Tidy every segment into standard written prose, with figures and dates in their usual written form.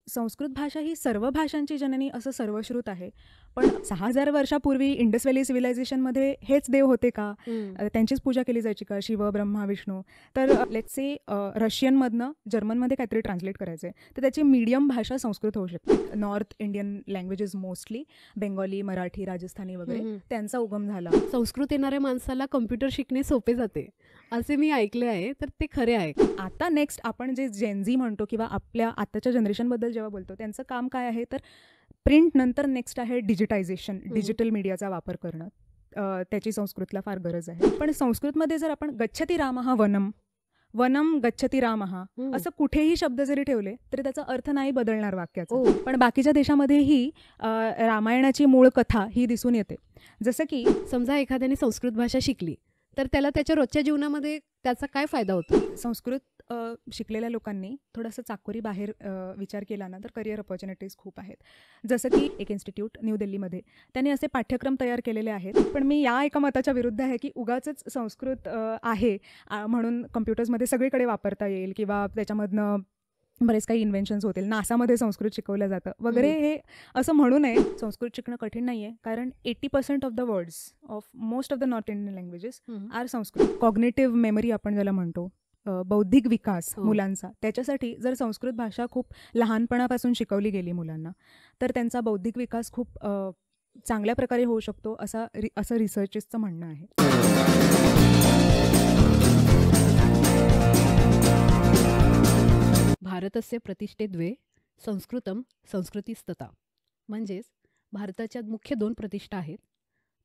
संस्कृत भाषा ही सर्व भाषांची जननी असं सर्वश्रुत आहे. पण 6000 वर्षापूर्वी इंडस व्हॅली सिव्हिलायझेशनमध्ये हेच देव होते का? त्यांचीच पूजा केली जायची का? शिव, ब्रह्मा, विष्णू? तर लेट्स से रशियनमधनं जर्मनमध्ये काहीतरी ट्रान्सलेट करायचं आहे, तर त्याची मीडियम भाषा संस्कृत होऊ शकते. North Indian languages mostly Bengali, Marathi, Rajasthani वगैरे त्यांचा उगम झाला. संस्कृत येणाऱ्या माणसाला कम्प्युटर शिकणे सोपे जाते असे मी ऐकले आहे, तर ते खरे आहे का? आता नेक्स्ट आपण जे जेनझी म्हणतो किंवा आपल्या आताच्या जनरेशनबद्दल जेव्हा बोलतो त्यांचं काम काय आहे, तर प्रिंट नंतर नेक्स्ट आहे डिजिटायझेशन, डिजिटल मीडियाचा वापर करणं. त्याची संस्कृतला फार गरज आहे. पण संस्कृतमध्ये जर आपण गच्छती रामः वनम, वनम गच्छती रामः असं कुठेही शब्द जरी ठेवले तरी त्याचा अर्थ नाही बदलणार वाक्याचा. पण बाकीच्या देशामध्येही रामायणाची मूळ कथा ही दिसून येते. जसं की समजा एखाद्याने संस्कृत भाषा शिकली तर त्याला त्याच्या रोजच्या जीवनामध्ये त्याचा काय फायदा होतो? संस्कृत शिकलेल्या लोकांनी थोडंसं चाकोरी बाहेर विचार केला ना तर करिअर अपॉर्च्युनिटीज खूप आहेत. जसं की एक इन्स्टिट्यूट न्यू दिल्लीमध्ये त्यांनी असे पाठ्यक्रम तयार केलेले आहेत. पण मी या एका मताच्या विरुद्ध आहे की उगाचच संस्कृत आहे म्हणून कम्प्युटर्समध्ये सगळीकडे वापरता येईल किंवा त्याच्यामधनं बरेच काही इन्व्हेन्शन्स होतील, नासामध्ये संस्कृत शिकवलं जातं वगैरे, हे असं म्हणू नये. संस्कृत शिकणं कठीण नाही आहे, कारण 80% of the words of most of the North Indian languages are Sanskrit. Cognitive memory आपण ज्याला म्हणतो, बौद्धिक विकास मुलांचा, त्याच्यासाठी जर संस्कृत भाषा खूप लहानपणापासून शिकवली गेली मुलांना तर त्यांचा बौद्धिक विकास खूप चांगल्या प्रकारे होऊ शकतो असं रिसर्चेसचं म्हणणं आहे. भारतस्य प्रतिष्ठे द्वे संस्कृतम संस्कृतीस्तता. म्हणजेच भारताच्या मुख्य 2 प्रतिष्ठा आहेत,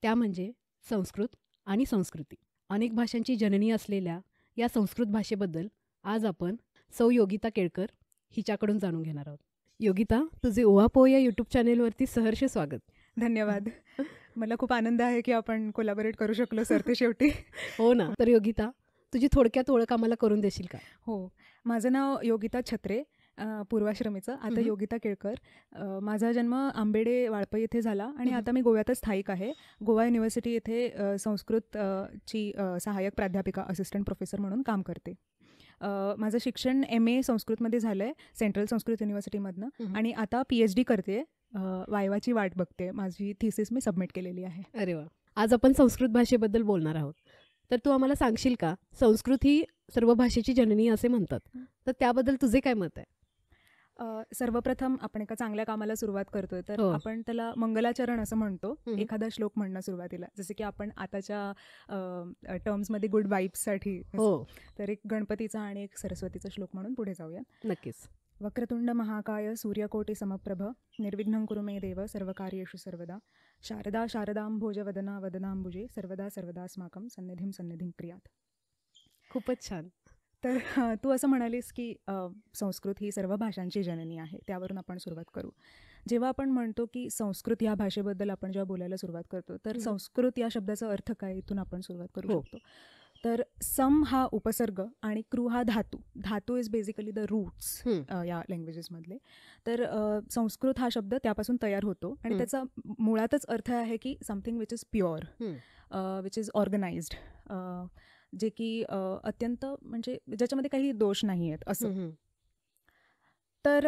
त्या म्हणजे संस्कृत आणि संस्कृती. अनेक भाषांची जननी असलेल्या या संस्कृत भाषेबद्दल आज आपण सौ योगिता केळकर हिच्याकडून जाणून घेणार आहोत. योगिता, तुझे ओहापोह या यूट्यूब चॅनेलवरती सहर्ष स्वागत. धन्यवाद. मला खूप आनंद आहे की आपण कोलॅबोरेट करू शकलो सर ते शेवटी. हो ना. तर योगिता, तुझी थोडक्यात ओळख आम्हाला करून देशील का? हो, माझं नाव योगिता छत्रे, पूर्वाश्रमीचं, आता योगिता केळकर. माझा जन्म आंबेडे वाळपई येथे झाला आणि आता मी गोव्यातच स्थायिक आहे. गोवा युनिव्हर्सिटी येथे संस्कृतची सहाय्यक प्राध्यापिका, असिस्टंट प्रोफेसर म्हणून काम करते. माझं शिक्षण MA संस्कृतमध्ये झालं आहे सेंट्रल संस्कृत युनिव्हर्सिटीमधनं आणि आता PhD करते. वायवाची वाट बघते. माझी थिसिस मी सबमिट केलेली आहे. अरे वा. आज आपण संस्कृत भाषेबद्दल बोलणार आहोत. तर तू आम्हाला सांगशील का, संस्कृत ही सर्व भाषेची जननी असे म्हणतात, तर त्याबद्दल तुझे काय मत आहे? सर्वप्रथम आपण एका चांगल्या कामाला सुरुवात करतोय तर आपण त्याला मंगलाचरण असं म्हणतो. एखादा श्लोक म्हणणं सुरुवातीला, जसं की आपण आताच्या टर्म्समध्ये गुड वाईब्ससाठी, तर एक गणपतीचा आणि एक सरस्वतीचा श्लोक म्हणून पुढे जाऊया. नक्कीच. वक्रतुंड महाकाय सूर्यकोटी समप्रभ निर्विघ्नं कुरु मे देव सर्वकार्येषु सर्वदा शारदा शारदांभोजवदना वदनांबुजे सर्वदा सर्वदास्माकं सन्निधिं सन्निधिं क्रियात. खूपच छान. तर तू असं म्हणालीस की संस्कृत ही सर्व भाषांची जननी आहे, त्यावरून आपण सुरुवात करू. जेव्हा आपण म्हणतो की संस्कृत या भाषेबद्दल आपण जेव्हा बोलायला सुरुवात करतो तर संस्कृत या शब्दाचा अर्थ काय, इथून आपण सुरुवात करू शकतो. तर सम हा उपसर्ग आणि कृ हा धातू. धातू इज बेसिकली द रूट्स या लँग्वेजेसमधले. तर संस्कृत हा शब्द त्यापासून तयार होतो आणि त्याचा मुळातच अर्थ आहे की something which is pure, which is organised, जे की अत्यंत म्हणजे ज्याच्यामध्ये काही दोष नाही आहेत असं. तर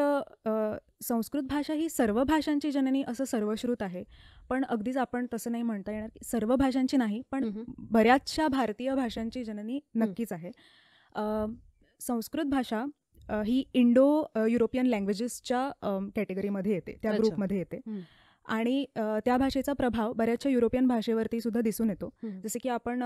संस्कृत भाषा ही सर्व भाषांची जननी असं सर्वश्रुत आहे, पण अगदीच आपण तसं नाही म्हणता येणार की सर्व भाषांची नाही, पण बऱ्याचशा भारतीय भाषांची जननी नक्कीच आहे. संस्कृत भाषा ही इंडो युरोपियन लँग्वेजेसच्या कॅटेगरीमध्ये येते, त्या ग्रुपमध्ये येते आणि त्या भाषेचा प्रभाव बऱ्याचशा युरोपियन भाषेवरती सुद्धा दिसून येतो. जसे की आपण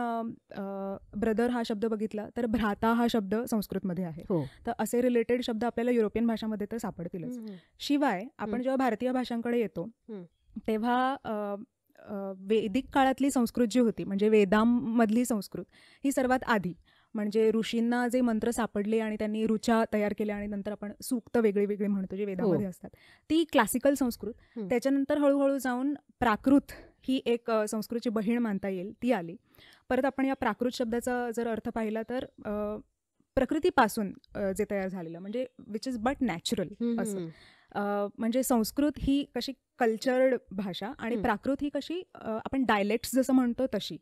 ब्रदर हा शब्द बघितला तर भ्राता हा शब्द संस्कृतमध्ये आहे. तर असे रिलेटेड शब्द आपल्याला युरोपियन भाषांमध्ये तर सापडतीलच. शिवाय आपण जेव्हा भारतीय भाषांकडे येतो तेव्हा वैदिक काळातली संस्कृत जी होती, म्हणजे वेदांमधली संस्कृत, ही सर्वात आधी, म्हणजे ऋषींना जे मंत्र सापडले आणि त्यांनी ऋचा तयार केल्या आणि नंतर आपण सूक्त वेगळे वेगळे म्हणतो जे वेदामध्ये असतात, ती क्लासिकल संस्कृत. त्याच्यानंतर हळूहळू जाऊन प्राकृत ही एक संस्कृतची बहीण मानता येईल, ती आली. परत आपण या प्राकृत शब्दाचा जर अर्थ पाहिला तर प्रकृतीपासून जे तयार झालेलं, म्हणजे विच इज बट नॅचरल असं. म्हणजे संस्कृत ही कशी कल्चर्ड भाषा आणि प्राकृत ही कशी आपण डायलेक्ट्स जसं म्हणतो तशी.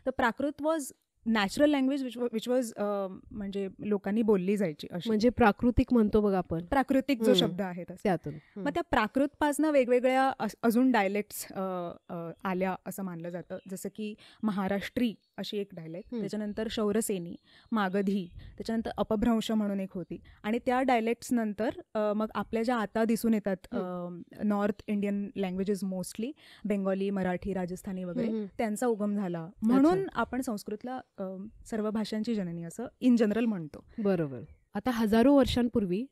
तर Prakrit was natural language which was म्हणजे लोकांनी बोलली जायची अशी. म्हणजे प्राकृतिक म्हणतो बघा आपण, प्राकृतिक जो शब्द आहे तसा. त्यातून. मग त्या प्राकृतपासनं वेगवेगळ्या अजून डायलेक्ट्स आल्या असं मानलं जातं. जसं की महाराष्ट्री अशी एक डायलेक्ट, त्याच्यानंतर शौरसेनी, मागधी, त्याच्यानंतर अपभ्रंश म्हणून एक होती. आणि त्या डायलेक्ट्स नंतर मग आपल्या ज्या आता दिसून येतात north Indian languages mostly Bengali, Marathi, Rajasthani वगैरे, त्यांचा उगम झाला. म्हणून आपण संस्कृतला सर्व भाषांची जननी असं इन जनरल म्हणतो. बरोबर. आता हजारो वर्षांपूर्वी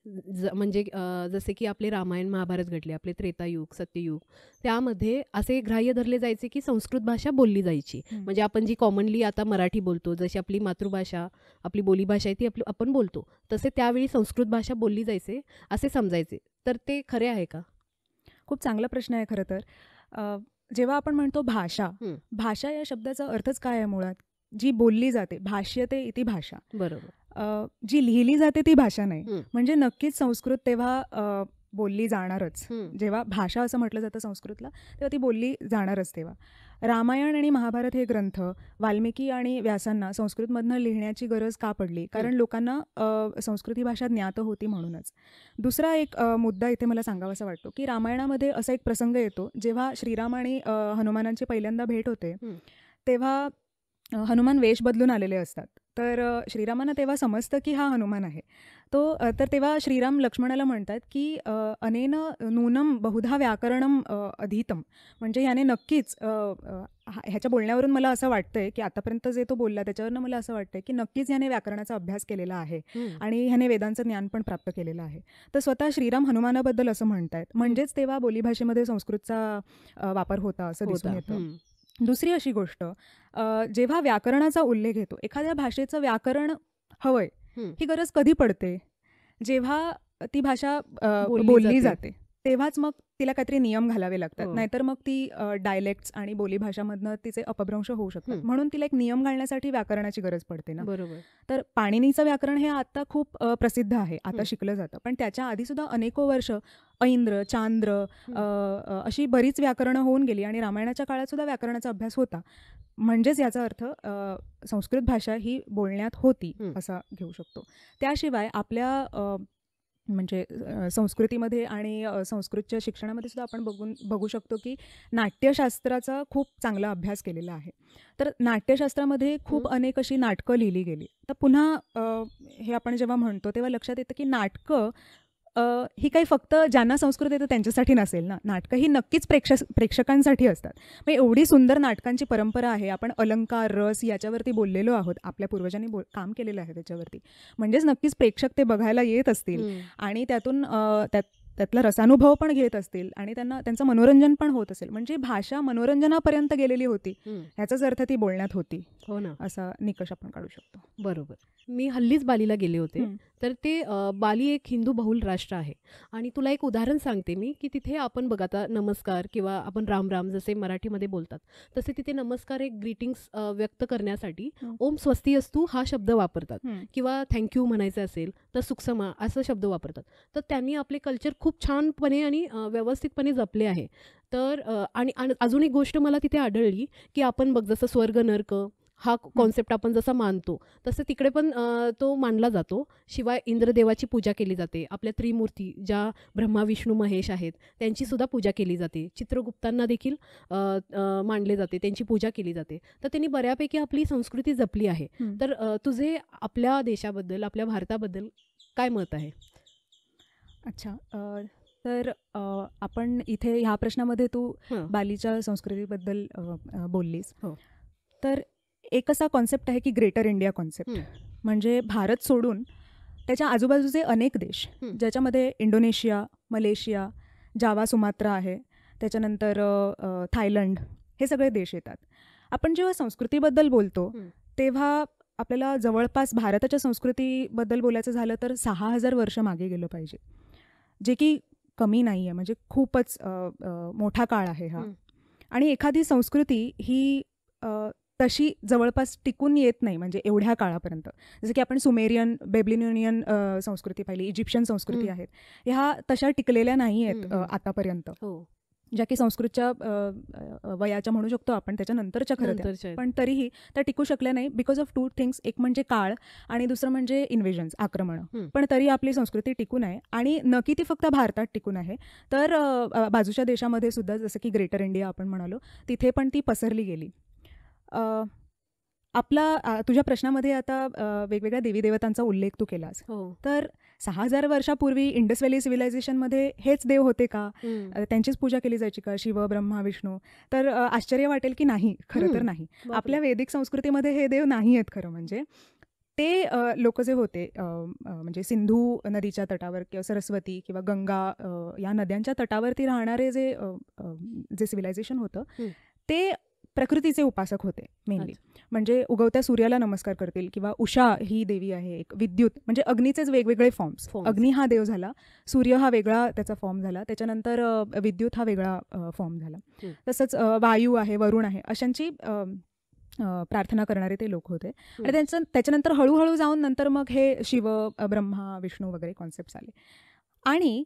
म्हणजे जसे की आपले रामायण महाभारत घडले, आपले त्रेतायुग, सत्ययुग, त्यामध्ये असे ग्राह्य धरले जायचे की संस्कृत भाषा बोलली जायची. म्हणजे आपण जी कॉमनली आता मराठी बोलतो, जशी आपली मातृभाषा, आपली बोलीभाषा आहे ती आपण बोलतो, तसे त्यावेळी संस्कृत भाषा बोलली जायचे असे समजायचे. तर ते खरे आहे का? खूप चांगला प्रश्न आहे खरं तर. जेव्हा आपण म्हणतो भाषा, भाषा या शब्दाचा अर्थच काय आहे मुळात? जी बोलली जाते. भाष्यते इति भाषा. बरोबर. जी लिहिली जाते ती भाषा नाही. म्हणजे नक्कीच संस्कृत तेव्हा बोलली जाणारच. जेव्हा भाषा असं म्हटलं जातं संस्कृतला, तेव्हा ती बोलली जाणारच. तेव्हा रामायण आणि महाभारत हे ग्रंथ वाल्मिकी आणि व्यासांना संस्कृतमधनं लिहिण्याची गरज का पडली? कारण लोकांना संस्कृत ही भाषा ज्ञात होती म्हणूनच. दुसरा एक मुद्दा इथे मला सांगावासा वाटतो की रामायणामध्ये असा एक प्रसंग येतो, जेव्हा श्रीराम आणि हनुमानांची पहिल्यांदा भेट होते, तेव्हा हनुमान वेश बदलून आलेले असतात. तर श्रीरामांना तेव्हा समजतं की हा हनुमान आहे तो. तर तेव्हा श्रीराम लक्ष्मणाला म्हणतात की अनेन नूनम बहुधा व्याकरणम अधीतम, म्हणजे ह्याने नक्कीच ह्याच्या बोलण्यावरून मला असं वाटतंय की आतापर्यंत जे तो बोलला त्याच्यावरून मला असं वाटतंय की नक्कीच ह्याने व्याकरणाचा अभ्यास केलेला आहे आणि ह्याने वेदांचं ज्ञान पण प्राप्त केलेलं आहे. तर स्वतः श्रीराम हनुमानाबद्दल असं म्हणतायत. म्हणजेच तेव्हा बोलीभाषेमध्ये संस्कृतचा वापर होता असं दिसून येतं. दुसरी अशी गोष्ट, जेव्हा व्याकरणाचा उल्लेख येतो, एखाद्या भाषेचं व्याकरण हवंय ही गरज कधी पडते? जेव्हा ती भाषा बोलली जाते तेव्हाच मग तिला काहीतरी नियम घालावे लागतात. नाहीतर मग ती डायलेक्ट्स आणि बोलीभाषामधनं तिचे अपभ्रंश होऊ शकतात. म्हणून तिला एक नियम घालण्यासाठी व्याकरणाची गरज पडते ना. बरोबर. तर पाणिनीचं व्याकरण हे आता खूप प्रसिद्ध आहे, आता शिकलं जातं. पण त्याच्या आधी सुद्धा अनेको वर्ष ऐंद्र, चांद्र अशी बरीच व्याकरणं होऊन गेली आणि रामायणाच्या काळात सुद्धा व्याकरणाचा अभ्यास होता. म्हणजेच याचा अर्थ संस्कृत भाषा ही बोलण्यात होती असा घेऊ शकतो. त्याशिवाय आपल्या म्हणजे संस्कृतीमध्ये आणि संस्कृतच्या शिक्षणामध्ये सुद्धा आपण बघू शकतो की नाट्यशास्त्राचा खूप चांगला अभ्यास केलेला आहे. तर नाट्यशास्त्रामध्ये खूप अनेक अशी नाटकं लिहिली गेली. तर पुन्हा हे आपण जेव्हा म्हणतो तेव्हा लक्षात येतं की नाटकं ही काही फक्त ज्यांना संस्कृत येतं त्यांच्यासाठी नसेल ना. नाटकं ही नक्कीच प्रेक्षकांसाठी असतात. मग एवढी सुंदर नाटकांची परंपरा आहे. आपण अलंकार, रस याच्यावरती बोललेलो आहोत, आपल्या पूर्वजांनी काम केलेलं आहे त्याच्यावरती. म्हणजेच नक्कीच प्रेक्षक ते बघायला येत असतील आणि त्यातून त्यातला रसानुभव पण घेत असतील आणि त्यांचं मनोरंजन पण होत असेल. म्हणजे भाषा मनोरंजनापर्यंत गेलेली होती, ह्याचाच अर्थ ती बोलण्यात होती. हो ना. असा निकष आपण काढू शकतो. बरोबर. मी हल्लीच बालीला गेले होते. तर ते बाली एक हिंदू बहुल राष्ट्र आहे आणि तुला एक उदाहरण सांगते मी की तिथे आपण बघा आता नमस्कार किंवा आपण राम राम जसे मराठीमध्ये बोलतात तसे तिथे नमस्कार एक ग्रीटिंग्स व्यक्त करण्यासाठी ओम स्वस्ती अस्तु हा शब्द वापरतात किंवा थँक्यू म्हणायचं असेल तर सुखसमा असं शब्द वापरतात. तर त्यांनी आपले कल्चर खूप छानपणे आणि व्यवस्थितपणे जपले आहे. तर आणि अजून एक गोष्ट मला तिथे आढळली की आपण बघ जसं स्वर्ग नर्क हा कॉन्सेप्ट आपण जसा मानतो तसं तिकडे पण तो मानला जातो. शिवाय इंद्रदेवाची पूजा केली जाते. आपल्या त्रिमूर्ती ज्या ब्रह्मा विष्णू महेश आहेत त्यांची सुद्धा पूजा केली जाते. चित्रगुप्तांना देखील मानले जाते, त्यांची पूजा केली जाते. तर त्यांनी बऱ्यापैकी आपली संस्कृती जपली आहे. तर तुझे आपल्या देशाबद्दल, आपल्या भारताबद्दल काय मत आहे? अच्छा, तर आपण इथे ह्या प्रश्नामध्ये तू बालीच्या संस्कृतीबद्दल बोललीस. तर एक असा कॉन्सेप्ट आहे की ग्रेटर इंडिया कॉन्सेप्ट. म्हणजे भारत सोडून त्याच्या आजूबाजूचे अनेक देश, ज्याच्यामध्ये इंडोनेशिया, मलेशिया, जावा, सुमात्रा आहे, त्याच्यानंतर थायलंड, हे सगळे देश येतात. आपण जेव्हा संस्कृतीबद्दल बोलतो तेव्हा आपल्याला जवळपास भारताच्या संस्कृतीबद्दल बोलायचं झालं तर 6000 वर्ष मागे गेलं पाहिजे, जे की कमी नाही आहे. म्हणजे खूपच मोठा काळ आहे हा. आणि एखादी संस्कृती ही तशी जवळपास टिकून येत नाही म्हणजे एवढ्या काळापर्यंत. जसं की आपण सुमेरियन, बेबलिनियन संस्कृती पाहिली, इजिप्शियन संस्कृती आहेत, ह्या तशा टिकलेल्या नाही आहेत आतापर्यंत. ज्या की संस्कृतच्या वयाच्या म्हणू शकतो आपण, त्याच्यानंतरच्या खरं त्या. नंतरच्या आहेत. पण तरीही त्या टिकू शकल्या नाही बिकॉज ऑफ 2 थिंग्स. एक म्हणजे काळ आणि दुसरं म्हणजे इन्व्हेजन्स, आक्रमणं. पण तरी आपली संस्कृती टिकून आहे. आणि न की ती फक्त भारतात टिकून आहे, तर बाजूच्या देशामध्ये सुद्धा, जसं की ग्रेटर इंडिया आपण म्हणालो, तिथे पण ती पसरली गेली. तुझ्या प्रश्नामध्ये आता वेगवेगळ्या देवी देवतांचा उल्लेख तू केलास. हो. तर 6000 वर्षापूर्वी इंडस व्हॅली सिव्हिलायझेशनमध्ये हेच देव होते का? त्यांचीच पूजा केली जायची का? शिव, ब्रह्मा, विष्णू? तर आश्चर्य वाटेल की नाही, खरं तर नाही. बापरे. आपल्या वैदिक संस्कृतीमध्ये हे देव नाही आहेत खरं म्हणजे. ते लोक जे होते म्हणजे सिंधू नदीच्या तटावर किंवा सरस्वती किंवा गंगा या नद्यांच्या तटावरती राहणारे जे सिव्हिलायझेशन होतं, ते प्रकृतीचे उपासक होते मेनली. म्हणजे उगवत्या सूर्याला नमस्कार करतील, किंवा उषा ही देवी आहे एक. विद्युत म्हणजे अग्नीचेच वेगवेगळे फॉर्म्स. अग्नी हा देव झाला, सूर्य हा वेगळा त्याचा फॉर्म झाला, त्याच्यानंतर विद्युत हा वेगळा फॉर्म झाला. तसंच वायू आहे, वरुण आहे, अशांची प्रार्थना करणारे ते लोक होते. आणि त्याच्यानंतर हळूहळू जाऊन नंतर मग हे शिव, ब्रह्मा, विष्णू वगैरे कॉन्सेप्ट आले. आणि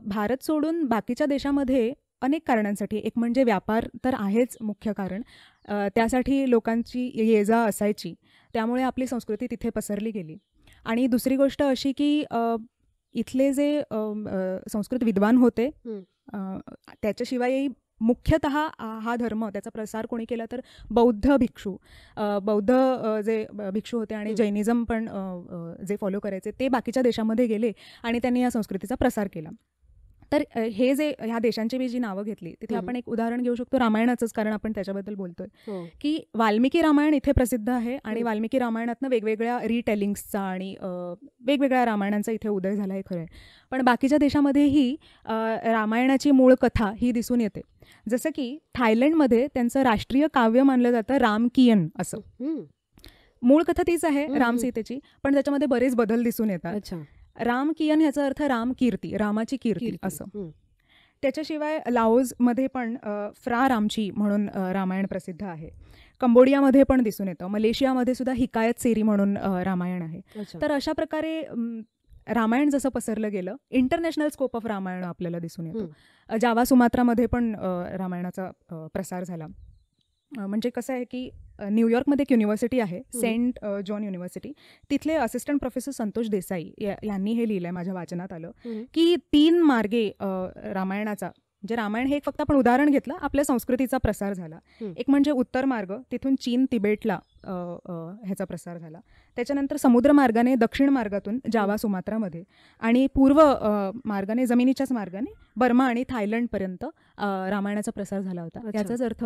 भारत सोडून बाकीच्या देशामध्ये अनेक कारणांसाठी, एक म्हणजे व्यापार तर आहेच मुख्य कारण, त्यासाठी लोकांची ये जा असायची, त्यामुळे आपली संस्कृती तिथे पसरली गेली. आणि दुसरी गोष्ट अशी की इथले जे संस्कृत विद्वान होते, त्याच्याशिवायही मुख्यतः हा धर्म, त्याचा प्रसार कोणी केला तर बौद्ध भिक्षू. जे भिक्षू होते आणि जैनिझम पण जे फॉलो करायचे, ते बाकीच्या देशामध्ये गेले आणि त्यांनी या संस्कृतीचा प्रसार केला. तर हे जे ह्या देशांची मी जी नावं घेतली, तिथे आपण एक उदाहरण घेऊ शकतो रामायणाचंच, कारण आपण त्याच्याबद्दल बोलतोय. की वाल्मिकी रामायण इथे प्रसिद्ध आहे आणि वाल्मिकी रामायणातनं वेगवेगळ्या रिटेलिंग्सचा आणि वेगवेगळ्या रामायणांचा इथे उदय झाला आहे, खरं आहे. पण बाकीच्या देशामध्येही रामायणाची मूळ कथा ही दिसून येते. जसं की थायलंडमध्ये त्यांचं राष्ट्रीय काव्य मानलं जातं रामकियन असं. मूळ कथा तीच आहे राम सीतेची, पण त्याच्यामध्ये बरेच बदल दिसून येतात. रामकियन ह्याचा अर्थ राम कीर्ती, रामाची कीर्ती असं. त्याच्याशिवाय लाओसमध्ये पण फ्रा रामची म्हणून रामायण प्रसिद्ध आहे. कंबोडियामध्ये पण दिसून येतं. मलेशियामध्ये सुद्धा हिकायत सेरी म्हणून रामायण आहे. तर अशा प्रकारे रामायण जसं पसरलं गेलं, इंटरनॅशनल स्कोप ऑफ रामायण आपल्याला दिसून येतो. जावा सुमात्रामध्ये पण रामायणाचा प्रसार झाला. म्हणजे कसं आहे की न्यूयॉर्कमध्ये एक युनिव्हर्सिटी आहे, सेंट जॉन युनिव्हर्सिटी. तिथले असिस्टंट प्रोफेसर संतोष देसाई यांनी हे लिहिलंय, माझ्या वाचनात आलं, की 3 मार्गे रामायणाचा, म्हणजे रामायण हे एक फक्त आपण उदाहरण घेतलं, आपल्या संस्कृतीचा प्रसार झाला. एक म्हणजे उत्तर मार्ग, तिथून चीन तिबेटला ह्याचा प्रसार झाला. त्याच्यानंतर समुद्र मार्गाने, दक्षिण मार्गातून जावा सुमात्रामध्ये, आणि पूर्व मार्गाने, जमिनीच्याच मार्गाने बर्मा आणि थायलंडपर्यंत रामायणाचा प्रसार झाला होता. याचाच अर्थ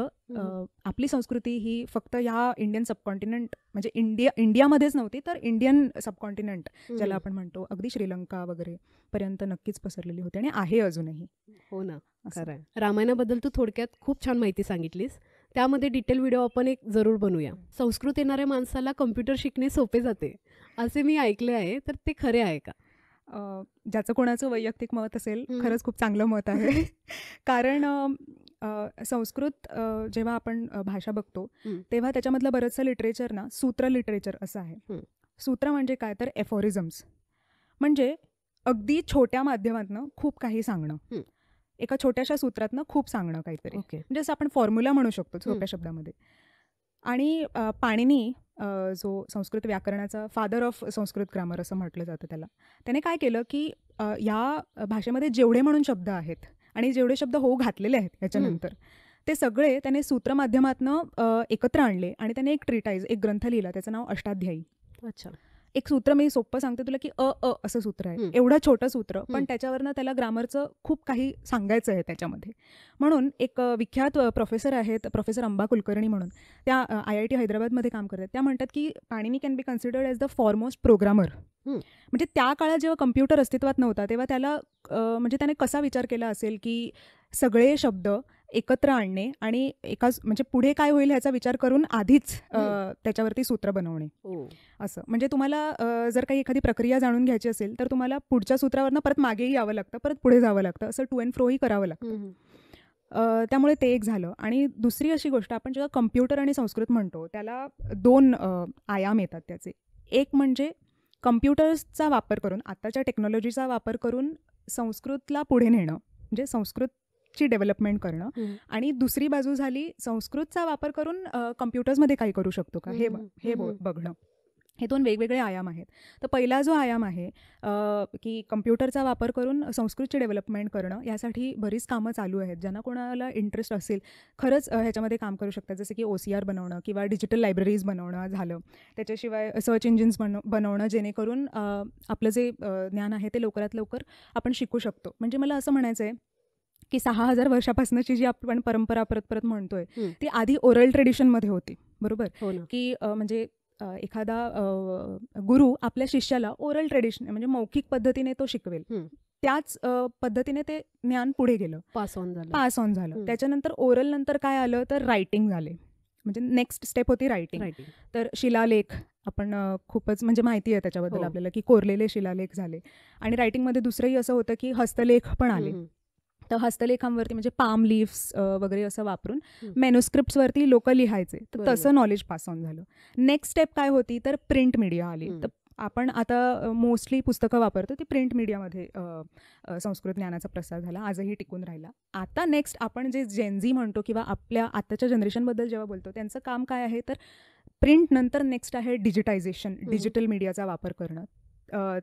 आपली संस्कृती ही फक्त ह्या इंडियन सबकॉन्टिनेंट, म्हणजे इंडियामध्येच नव्हती, तर इंडियन सबकॉन्टिनेंट ज्याला आपण म्हणतो, अगदी श्रीलंका वगैरे पर्यंत नक्कीच पसरलेली होती आणि आहे अजूनही. हो ना, खरं आहे. रामायणाबद्दल तू थोडक्यात खूप छान माहिती सांगितलीस. त्यामध्ये डिटेल व्हिडिओ आपण एक जरूर बनवूया. संस्कृत येणाऱ्या माणसाला कम्प्युटर शिकणे सोपे जाते असे मी ऐकले आहे, तर ते खरे आहे का? ज्याचं कोणाचं वैयक्तिक मत असेल, खरंच खूप चांगलं मत आहे. कारण संस्कृत जेव्हा आपण भाषा बघतो तेव्हा त्याच्यामधलं बरंचसं लिटरेचर ना सूत्र लिटरेचर असं आहे. सूत्र म्हणजे काय तर एफोरिझम्स, म्हणजे अगदी छोट्या माध्यमातनं खूप काही सांगणं, एका छोट्याशा सूत्रातनं खूप सांगणं काहीतरी. म्हणजे असं आपण फॉर्म्युला म्हणू शकतो सोप्या शब्दामध्ये. आणि पाणिनी, जो संस्कृत व्याकरणाचा फादर ऑफ संस्कृत ग्रामर असं म्हटलं जातं त्याला, त्याने काय केलं की या भाषेमध्ये जेवढे म्हणून शब्द आहेत आणि जेवढे शब्द होऊ घातलेले आहेत याच्यानंतर, ते सगळे त्याने सूत्र माध्यमातनं एकत्र आणले आणि त्याने एक ट्रिटाईज, एक ग्रंथ लिहिला, त्याचं नाव अष्टाध्यायी. अच्छा. एक सूत्र मी सोपं सांगते तुला की असं सूत्र आहे, एवढं छोटं सूत्र, पण त्याच्यावरनं त्याला ग्रामरचं खूप काही सांगायचं आहे त्याच्यामध्ये. म्हणून एक विख्यात प्रोफेसर आहेत, प्रोफेसर अंबा कुलकर्णी म्हणून, त्या IIT हैदराबादमध्ये काम करतात. त्या म्हणतात की Panini can be considered as the foremost programmer. म्हणजे त्या काळात जेव्हा कम्प्युटर अस्तित्वात नव्हता तेव्हा त्याला म्हणजे त्याने कसा विचार केला असेल की सगळे शब्द एकत्र आणणे आणि एकाच, म्हणजे पुढे काय होईल ह्याचा विचार करून आधीच त्याच्यावरती सूत्र बनवणे असं. म्हणजे तुम्हाला जर काही एखादी प्रक्रिया जाणून घ्यायची असेल तर तुम्हाला पुढच्या सूत्रावरनं परत मागेही यावं लागतं, परत पुढे जावं लागतं, असं टू अँड फ्रोही करावं लागतं. त्यामुळे ते एक झालं. आणि दुसरी अशी गोष्ट, आपण जेव्हा कम्प्युटर आणि संस्कृत म्हणतो त्याला 2 आयाम येतात त्याचे. एक म्हणजे कम्प्युटर्सचा वापर करून, आत्ताच्या टेक्नॉलॉजीचा वापर करून संस्कृतला पुढे नेणं, म्हणजे संस्कृत संस्कृतची डेव्हलपमेंट करणं आणि दुसरी बाजू झाली संस्कृतचा वापर करून कम्प्युटर्समध्ये काही करू शकतो का हे बघणं. हे दोन वेगवेगळे आयाम आहेत. तर पहिला जो आयाम आहे की कम्प्युटरचा वापर करून संस्कृतची डेव्हलपमेंट करणं, यासाठी बरीच कामं चालू आहेत. ज्यांना कोणाला इंटरेस्ट असेल खरंच ह्याच्यामध्ये काम करू शकतात. जसं की OCR बनवणं किंवा डिजिटल लायब्ररीज बनवणं झालं, त्याच्याशिवाय सर्च इंजिन्स बनवणं, जेणेकरून आपलं जे ज्ञान आहे ते लवकरात लवकर आपण शिकू शकतो. म्हणजे मला असं म्हणायचं आहे की 6000 वर्षापासूनची जी आपण परंपरा परत परत म्हणतोय ती आधी ओरल ट्रेडिशनमध्ये होती, बरोबर. की म्हणजे एखादा गुरु आपल्या शिष्याला ओरल ट्रेडिशन म्हणजे मौखिक पद्धतीने तो शिकवेल, त्याच पद्धतीने ते ज्ञान पुढे गेलं, पास ऑन झालं. त्याच्यानंतर ओरल नंतर काय आलं तर रायटिंग झाले, म्हणजे नेक्स्ट स्टेप होती रायटिंग. तर शिलालेख आपण खूपच म्हणजे माहिती आहे त्याच्याबद्दल आपल्याला की कोरलेले शिलालेख झाले. आणि रायटिंगमध्ये दुसरंही असं होतं की हस्तलेख पण आले. तर हस्तलेखांवरती म्हणजे पाम लीव्स वगैरे असं वापरून मॅन्युस्क्रिप्ट्सवरती लोक लिहायचे, तर तसं नॉलेज पास ऑन झालं. नेक्स्ट स्टेप काय होती तर प्रिंट मीडिया आली. तर आपण आता मोस्टली पुस्तकं वापरतो, ती प्रिंट मीडियामध्ये संस्कृत ज्ञानाचा प्रसार झाला, आजही टिकून राहिला. आता नेक्स्ट आपण जे जेनझी म्हणतो किंवा आपल्या आताच्या जनरेशनबद्दल जेव्हा बोलतो त्यांचं काम काय आहे तर प्रिंट नंतर नेक्स्ट आहे डिजिटायझेशन, डिजिटल मीडियाचा वापर करणं.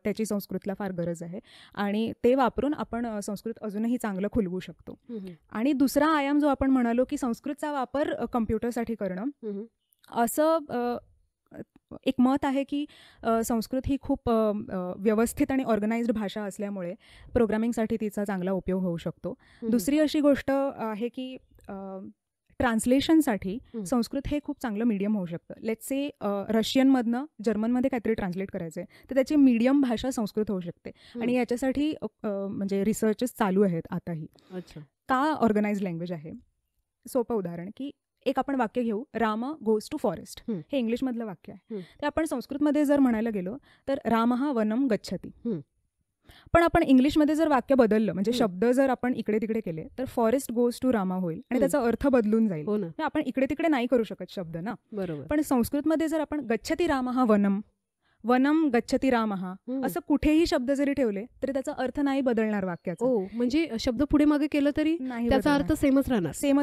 त्याची संस्कृतला फार गरज आहे आणि ते वापरून आपण संस्कृत अजूनही चांगलं खुलवू शकतो. आणि दुसरा आयाम जो आपण म्हणालो की संस्कृतचा वापर कम्प्युटरसाठी करणं, असं एक मत आहे की संस्कृत ही खूप व्यवस्थित आणि ऑर्गनाइज्ड भाषा असल्यामुळे प्रोग्रामिंगसाठी तिचा चांगला उपयोग होऊ शकतो. दुसरी अशी गोष्ट आहे की ट्रान्सलेशनसाठी संस्कृत हे खूप चांगलं मीडियम होऊ शकतं. लेट्स से रशियनमधनं जर्मनमध्ये काहीतरी ट्रान्सलेट करायचं आहे, तर त्याची मीडियम भाषा संस्कृत होऊ शकते. आणि याच्यासाठी म्हणजे रिसर्चेस चालू आहेत आताही. का ऑर्गनाइज्ड लँग्वेज आहे. सोपं उदाहरण की एक आपण वाक्य घेऊ, राम गोज टू फॉरेस्ट, हे इंग्लिशमधलं वाक्य आहे. ते आपण संस्कृतमध्ये जर म्हणायला गेलो तर रामः वनम गच्छति. पण आपण इंग्लिशमध्ये जर वाक्य बदललं, म्हणजे शब्द जर आपण इकडे तिकडे केले तर फॉरेस्ट गोज टू रामा होईल आणि त्याचा अर्थ बदलून जाईल. आपण इकडे तिकडे नाही करू शकत शब्द ना, बरोबर. पण संस्कृतमध्ये जर आपण गच्छति रामः वनम, वनम गच्छति रामः असं कुठेही शब्द जरी ठेवले तरी त्याचा अर्थ नाही बदलणार वाक्याचा. म्हणजे शब्द पुढे मागे केलं तरी त्याचा अर्थ सेमच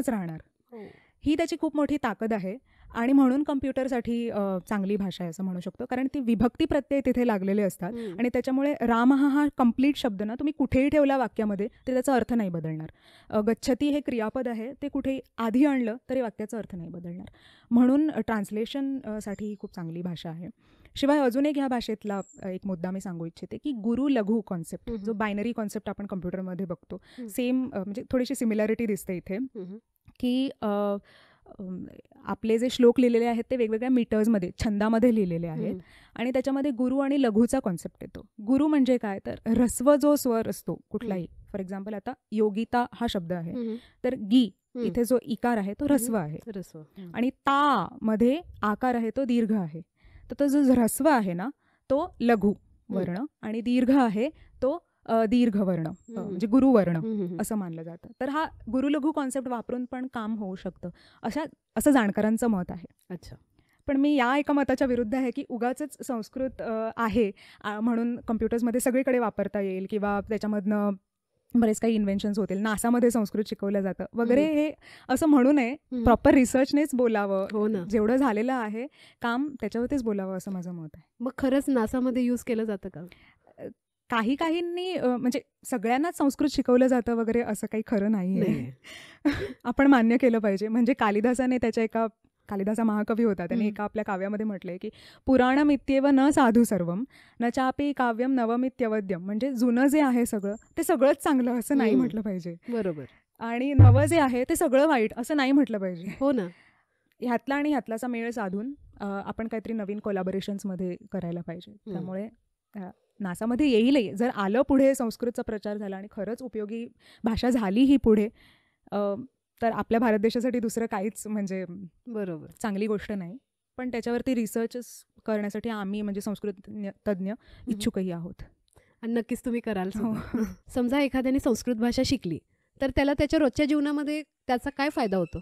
राहणार. ही त्याची खूप मोठी ताकद आहे आणि म्हणून कम्प्युटरसाठी चांगली भाषा आहे असं म्हणू शकतो, कारण ती विभक्ती प्रत्यय तिथे लागलेले असतात आणि त्याच्यामुळे राम हा कंप्लीट शब्द ना तुम्ही कुठेही ठेवला वाक्यामध्ये तरी त्याचा अर्थ नाही बदलणार. गच्छती हे क्रियापद आहे, ते कुठेही आधी आणलं तरी वाक्याचा अर्थ नाही बदलणार. म्हणून ट्रान्सलेशनसाठी ही खूप चांगली भाषा आहे. शिवाय अजून एक ह्या भाषेतला एक मुद्दा मी सांगू इच्छिते की गुरु लघु कॉन्सेप्ट, जो बायनरी कॉन्सेप्ट आपण कम्प्युटरमध्ये बघतो, सेम म्हणजे थोडीशी सिमिलॅरिटी दिसते इथे की आपले जे श्लोक लिहिलेले आहेत ते वेगवेगळ्या मीटर्समध्ये, छंदामध्ये लिहिलेले आहेत आणि त्याच्यामध्ये गुरु आणि लघुचा कॉन्सेप्ट येतो. गुरु म्हणजे काय तर ऱ्हस्व जो स्वर असतो कुठलाही, फॉर एक्झाम्पल आता योगिता हा शब्द आहे तर गी इथे जो इकार आहे तो ऱ्हस्व आहे आणि ता मध्ये आकार आहे तो दीर्घ आहे. तर तो जो ऱ्हस्व आहे ना तो लघु वर्ण आणि दीर्घ आहे तो दीर्घ वर्ण, म्हणजे गुरुवर्ण असं मानलं जातं. तर हा गुरुलघु कॉन्सेप्ट वापरून पण काम होऊ शकतं असं जाणकारांचं मत आहे. अच्छा. पण मी या एका मताच्या विरुद्ध आहे की उगाचच संस्कृत आहे म्हणून कम्प्युटर्समध्ये सगळीकडे वापरता येईल किंवा त्याच्यामधनं बरेच काही इन्व्हेन्शन्स होतील, नासामध्ये संस्कृत शिकवलं जातं वगैरे, हे असं म्हणू नये. प्रॉपर रिसर्चनेच बोलावं, जेवढं झालेलं आहे काम त्याच्यावरतीच बोलावं असं माझं मत आहे. मग खरंच नासामध्ये यूज केलं जातं का? काहींनी म्हणजे सगळ्यांनाच संस्कृत शिकवलं जातं वगैरे असं काही खरं नाही आहे. आपण मान्य केलं पाहिजे. म्हणजे कालिदासा महाकवी होता, त्याने एका आपल्या काव्यामध्ये म्हटलंय की पुराणमित्येव न साधू सर्वम न चापी काव्यम नवमित्यवद्यम, म्हणजे जुनं जे आहे सगळं ते सगळंच चांगलं असं नाही म्हटलं पाहिजे, बरोबर. आणि नवं जे आहे ते सगळं वाईट असं नाही म्हटलं पाहिजे. हो ना. ह्यातला आणि ह्यातलाचा मेळ साधून आपण काहीतरी नवीन कोलॅबोरेशन्समध्ये करायला पाहिजे. त्यामुळे नासामध्ये येईलही, जर आलं पुढे संस्कृतचा प्रचार झाला आणि खरंच उपयोगी भाषा झाली ही पुढे, तर आपल्या भारत देशासाठी दुसरं काहीच म्हणजे बरोबर चांगली गोष्ट नाही. पण त्याच्यावरती रिसर्चच करण्यासाठी आम्ही म्हणजे संस्कृत तज्ज्ञ इच्छुकही आहोत. आणि नक्कीच तुम्ही कराल. समजा एखाद्याने संस्कृत भाषा शिकली तर त्याला त्याच्या रोजच्या जीवनामध्ये त्याचा काय फायदा होतो?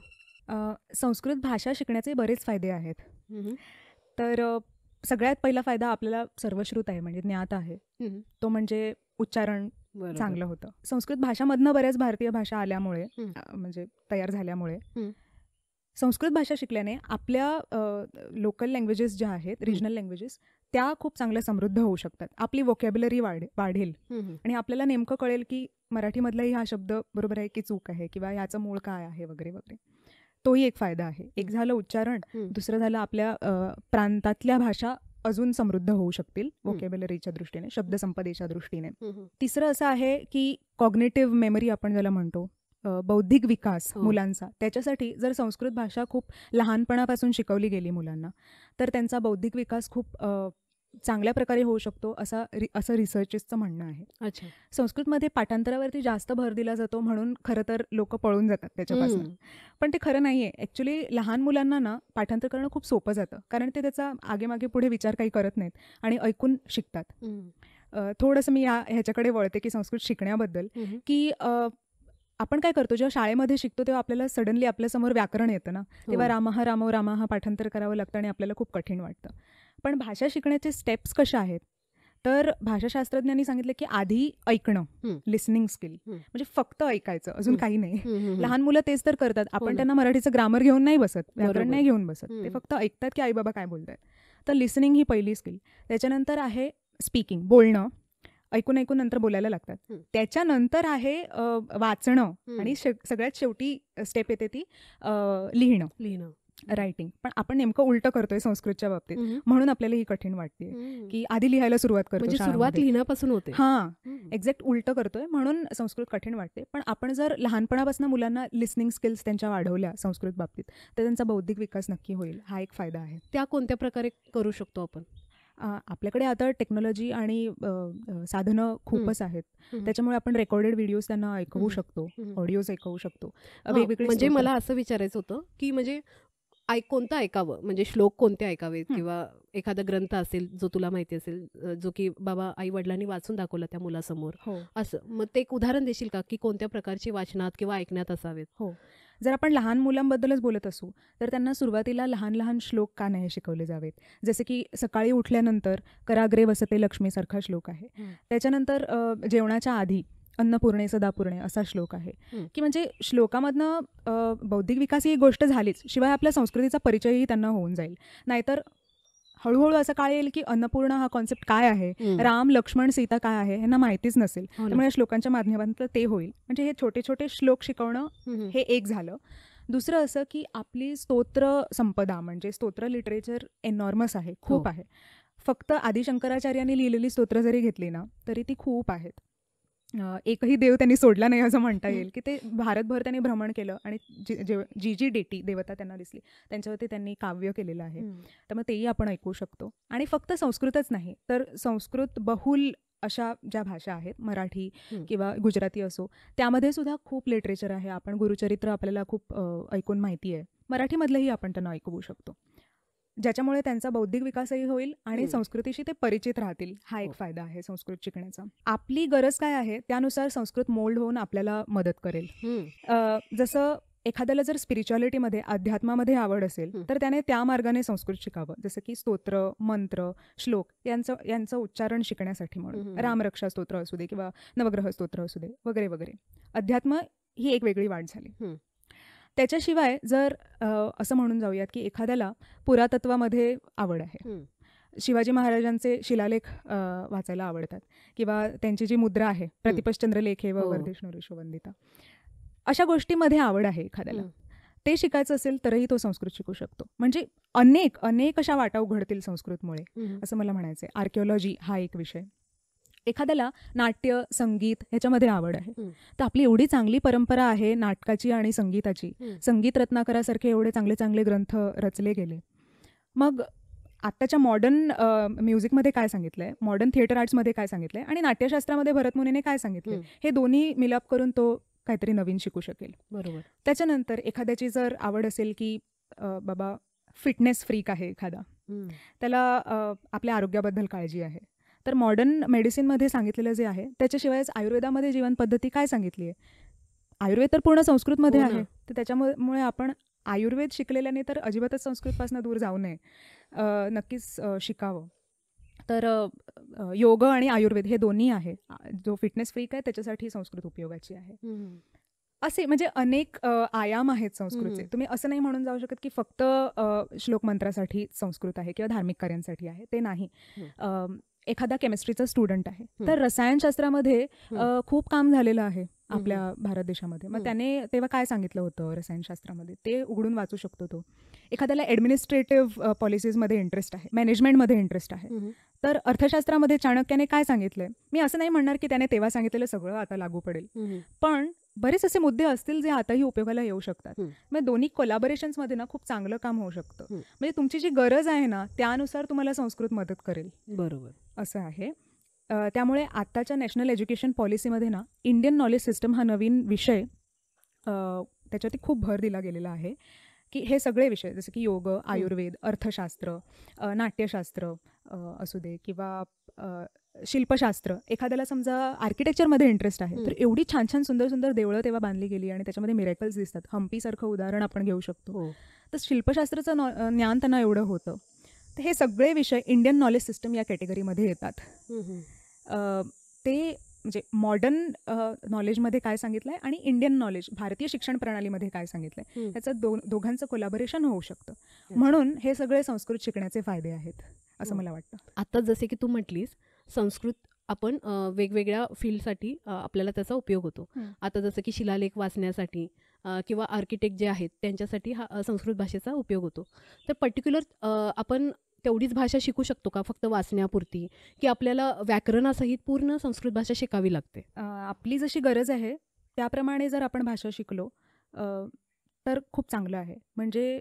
संस्कृत भाषा शिकण्याचे बरेच फायदे आहेत. तर सगळ्यात पहिला फायदा आपल्याला सर्वश्रुत आहे, म्हणजे ज्ञात आहे. तो म्हणजे उच्चारण बरोबर. चांगलं होतं. संस्कृत भाषामधनं बऱ्याच भारतीय भाषा आल्यामुळे हं. म्हणजे तयार झाल्यामुळे हं. संस्कृत भाषा शिकल्याने आपल्या लोकल लँग्वेजेस ज्या आहेत, रिजनल लँग्वेजेस, त्या खूप चांगल्या समृद्ध होऊ शकतात. आपली व्होकॅब्युलरी वाढेल हं. आणि आपल्याला नेमकं कळेल की मराठीमधलाही हा शब्द बरोबर आहे की चूक आहे किंवा ह्याचं मूळ काय आहे वगैरे वगैरे. तोही एक फायदा आहे. एक झालं उच्चारण, हं. दुसरं झालं आपल्या प्रांतातल्या भाषा अजून समृद्ध होऊ शकतील व्होकॅब्युलरीच्या दृष्टीने, शब्दसंपदेच्या दृष्टीने. हं. तिसरं असं आहे की कॉग्निटिव्ह मेमरी आपण ज्याला म्हणतो, बौद्धिक विकास हो. मुलांचा, त्याच्यासाठी जर संस्कृत भाषा खूप लहानपणापासून शिकवली गेली मुलांना, तर त्यांचा बौद्धिक विकास खूप चांगल्या प्रकारे होऊ शकतो असं रिसर्चेसचं म्हणणं आहे. अच्छा. संस्कृतमध्ये पाठांतरावरती जास्त भर दिला जातो म्हणून खरं तर लोक पळून जातात त्याच्यापासून. पण ते खरं नाहीये. ॲक्च्युली लहान मुलांना ना पाठांतर करणं खूप सोपं जातं, कारण ते त्याचा आगेमागे पुढे विचार काही करत नाहीत आणि ऐकून शिकतात. थोडंसं मी ह्याच्याकडे वळते की संस्कृत शिकण्याबद्दल, की आपण काय करतो, जेव्हा शाळेमध्ये शिकतो तेव्हा आपल्याला सडनली आपल्यासमोर व्याकरण येतं ना, तेव्हा रामः रामो रामः पाठांतर करावं लागतं आणि आपल्याला खूप कठीण वाटतं. पण भाषा शिकण्याचे स्टेप्स कशा आहेत, तर भाषाशास्त्रज्ञांनी सांगितलं की आधी ऐकणं, लिसनिंग स्किल, म्हणजे फक्त ऐकायचं, अजून काही नाही. लहान मुलं तेच तर करतात. आपण त्यांना मराठीचं ग्रामर घेऊन नाही बसत, व्याकरण नाही घेऊन बसत, ते फक्त ऐकतात की आई बाबा काय बोलतात. तर लिसनिंग ही पहिली स्किल. त्याच्यानंतर आहे स्पीकिंग, बोलणं, ऐकून ऐकून नंतर बोलायला लागतात. त्याच्यानंतर आहे वाचणं आणि सगळ्यात शेवटी स्टेप येते ती लिहिणं, रायटिंग. पण आपण नेमकं उलटं करतोय संस्कृतच्या बाबतीत, म्हणून आपल्याला ही कठीण वाटते की आधी लिहायला सुरुवात करतो, म्हणजे सुरुवात लिहिण्यापासून होते. एक्झॅक्ट उलटं करतोय म्हणून संस्कृत कठीण वाटते. पण आपण जर लहानपणापासून मुलांना लिसनिंग स्किल्स त्यांच्या वाढवल्या संस्कृत बाबतीत, तर त्यांचा बौद्धिक विकास नक्की होईल. हा एक फायदा आहे. त्या कोणत्या प्रकारे करू शकतो आपण? आपल्याकडे आता टेक्नॉलॉजी आणि साधनं खूपच आहेत. त्याच्यामुळे आपण रेकॉर्डेड व्हिडिओज त्यांना ऐकवू शकतो, ऑडिओज ऐकवू शकतो, वेगवेगळे. म्हणजे मला असं विचारायचं होतं की म्हणजे कोणतं ऐकावं, म्हणजे श्लोक कोणते ऐकावेत, किंवा एखादा ग्रंथ असेल जो तुला माहिती असेल, जो की बाबा आई वडिलांनी वाचून दाखवला त्या मुलासमोर, असं. मग ते एक उदाहरण देशील का की कोणत्या प्रकारची वाचनात किंवा ऐकण्यात असावेत? हो. जर आपण लहान मुलांबद्दलच बोलत असू तर त्यांना सुरुवातीला लहान लहान श्लोक का नाही शिकवले जावेत. जसे की सकाळी उठल्यानंतर कराग्रे वसते लक्ष्मी सारखा श्लोक आहे. त्याच्यानंतर जेवणाच्या आधी अन्नपूर्णे सदापूर्णे असा श्लोक आहे. की म्हणजे श्लोकामधनं बौद्धिक विकास ही गोष्ट झालीच, शिवाय आपल्या संस्कृतीचा परिचयही त्यांना होऊन जाईल. नाहीतर हळूहळू असं काय येईल की अन्नपूर्ण हा कॉन्सेप्ट काय आहे, राम लक्ष्मण सीता काय आहे, यांना माहितीच नसेल. त्यामुळे या श्लोकांच्या माध्यमातून ते होईल. म्हणजे हे छोटे छोटे श्लोक शिकवणं हे एक झालं. दुसरं असं की आपली स्तोत्र संपदा, म्हणजे स्तोत्र लिटरेचर एनॉर्मस आहे, खूप आहे. फक्त आदिशंकराचार्यांनी लिहिलेली स्तोत्र जरी घेतली ना तरी ती खूप आहेत. एकही देव त्यांनी सोडला नाही असं म्हणता येईल, की ते भारतभर त्यांनी भ्रमण केलं आणि जी डेटी देवता त्यांना दिसली त्यांच्यावरती त्यांनी काव्य केलेलं आहे. तर मग तेही आपण ऐकू शकतो. आणि फक्त संस्कृतच नाही तर संस्कृत बहुल अशा ज्या भाषा आहेत, मराठी किंवा गुजराती असो, त्यामध्ये सुद्धा खूप लिटरेचर आहे. आपण गुरुचरित्र आपल्याला खूप ऐकून माहिती आहे, मराठीमधलंही आपण त्यांना ऐकवू शकतो, ज्याच्यामुळे त्यांचा बौद्धिक विकासही होईल आणि संस्कृतीशी ते परिचित राहतील. हा एक फायदा आहे संस्कृत शिकण्याचा. आपली गरज काय आहे त्यानुसार संस्कृत मोल्ड होऊन आपल्याला मदत करेल. जसं एखाद्याला जर स्पिरिच्युअलिटीमध्ये, अध्यात्मामध्ये आवड असेल तर त्याने त्या मार्गाने संस्कृत शिकावं. जसं की स्तोत्र, मंत्र, श्लोक यांचं उच्चारण शिकण्यासाठी म्हणून रामरक्षा स्तोत्र असू दे किंवा नवग्रह स्तोत्र असू दे वगैरे वगैरे. अध्यात्म ही एक वेगळी वाट झाली. त्याच्याशिवाय जर असं म्हणून जाऊयात की एखाद्याला पुरातत्वामध्ये आवड आहे, शिवाजी महाराजांचे शिलालेख वाचायला आवडतात किंवा त्यांची जी मुद्रा आहे प्रतिपश्चंद्रलेखे व वर्धेष्णुरेशोवंदिता, अशा गोष्टीमध्ये आवड आहे एखाद्याला, ते शिकायचं असेल तरही तो संस्कृत शिकू शकतो. म्हणजे अनेक अनेक अशा वाटा उघडतील संस्कृतमुळे असं मला म्हणायचंय. आर्किओलॉजी हा एक विषय. एखाद्याला नाट्य, संगीत ह्याच्यामध्ये आवड आहे, तर आपली एवढी चांगली परंपरा आहे नाटकाची आणि संगीताची. संगीत रत्नाकरासारखे एवढे चांगले चांगले ग्रंथ रचले गेले. मग आत्ताच्या मॉडर्न म्युझिकमध्ये काय सांगितलंय, मॉडर्न थिएटर आर्ट्समध्ये काय सांगितलंय आणि नाट्यशास्त्रामध्ये भरतमुनीने काय सांगितलंय, हे दोन्ही मिलाप करून तो काहीतरी नवीन शिकू शकेल. बरोबर. त्याच्यानंतर एखाद्याची जर आवड असेल की बाबा फिटनेस फ्रीक आहे एखादा, त्याला आपल्या आरोग्याबद्दल काळजी आहे, तर मॉडर्न मेडिसिनमध्ये सांगितलेलं जे आहे त्याच्याशिवायच आयुर्वेदामध्ये जीवन पद्धती काय सांगितली आहे, आयुर्वेद तर पूर्ण संस्कृतमध्ये आहे, तर त्याच्यामुळे आपण आयुर्वेद शिकलेल्याने तर अजिबातच संस्कृतपासून दूर जाऊ नये, नक्कीच शिकावं. तर योग आणि आयुर्वेद हे दोन्ही आहे. जो फिटनेस फ्रीक आहे त्याच्यासाठी संस्कृत उपयोगाची आहे. असे म्हणजे अनेक आयाम आहेत संस्कृतचे. तुम्ही असं नाही म्हणून जाऊ शकत की फक्त श्लोक मंत्रासाठी संस्कृत आहे किंवा धार्मिक कार्यांसाठी आहे, ते नाही. एखादा केमिस्ट्रीचा स्टुडंट आहे तर रसायनशास्त्रामध्ये खूप काम झालेलं आहे आपल्या भारत देशामध्ये. मग त्याने तेव्हा काय सांगितलं होतं रसायनशास्त्रामध्ये ते उघडून वाचू शकतो तो. एखाद्याला ॲडमिनिस्ट्रेटिव्ह पॉलिसीजमध्ये इंटरेस्ट आहे, मॅनेजमेंटमध्ये इंटरेस्ट आहे, तर अर्थशास्त्रामध्ये चाणक्याने काय सांगितलंय, मी असं नाही म्हणणार की त्याने तेव्हा सांगितलेलं सगळं आता लागू पडेल, पण बरेच असे मुद्दे असतील जे आताही उपयोगाला येऊ शकतात. मग दोन्ही कोलॅबोरेशन्समध्ये ना खूप चांगलं काम होऊ शकतं. म्हणजे तुमची जी गरज आहे ना त्यानुसार तुम्हाला संस्कृत मदत करेल. बरोबर, असं आहे. त्यामुळे आत्ताच्या नॅशनल एज्युकेशन पॉलिसीमध्ये ना इंडियन नॉलेज सिस्टम हा नवीन विषय त्याच्यावरती खूप भर दिला गेलेला आहे की हे सगळे विषय जसे की योग, आयुर्वेद, अर्थशास्त्र, नाट्यशास्त्र असू दे किंवा शिल्पशास्त्र. एखाद्याला समजा आर्किटेक्चरमध्ये इंटरेस्ट आहे तर एवढी छान छान सुंदर सुंदर देवळं तेव्हा बांधली गेली आणि त्याच्यामध्ये मिरेकल्स दिसतात. हम्पीसारखं उदाहरण आपण घेऊ शकतो. तर शिल्पशास्त्राचं ज्ञान त्यांना एवढं होतं. तर हे सगळे विषय इंडियन नॉलेज सिस्टम या कॅटेगरीमध्ये येतात. ते म्हणजे मॉडर्न नॉलेजमध्ये काय सांगितलं आहे आणि इंडियन नॉलेज भारतीय शिक्षण प्रणालीमध्ये काय सांगितलं आहे त्याचं दोघांचं कोलॅबोरेशन होऊ शकतं. म्हणून हे सगळे संस्कृत शिकण्याचे फायदे आहेत असं मला वाटतं. आता जसे की तू म्हटलीस संस्कृत आपण वेगवेगळ्या फील्डसाठी आपल्याला त्याचा उपयोग होतो. आता जसं की शिलालेख वाचण्यासाठी किंवा आर्किटेक्ट जे आहेत त्यांच्यासाठी हा संस्कृत भाषेचा उपयोग होतो. तर पर्टिक्युलर आपण तेवढीच भाषा शिकू शकतो का फक्त वाचण्यापुरती, की आपल्याला व्याकरणासहित पूर्ण संस्कृत भाषा शिकावी लागते? आपली जशी गरज आहे त्याप्रमाणे जर आपण भाषा शिकलो तर खूप चांगलं आहे. म्हणजे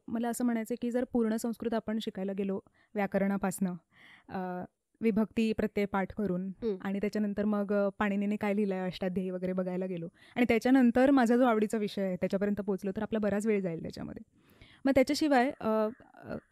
मला असं म्हणायचं की जर पूर्ण संस्कृत आपण शिकायला गेलो व्याकरणापासनं विभक्ती प्रत्यय पाठ करून आणि त्याच्यानंतर मग पाणिनीने काय लिहिलं आहे अष्टाध्यायी वगैरे बघायला गेलो आणि त्याच्यानंतर माझा जो आवडीचा विषय आहे त्याच्यापर्यंत पोहोचलो तर आपला बराच वेळ जाईल त्याच्यामध्ये. मग त्याच्याशिवाय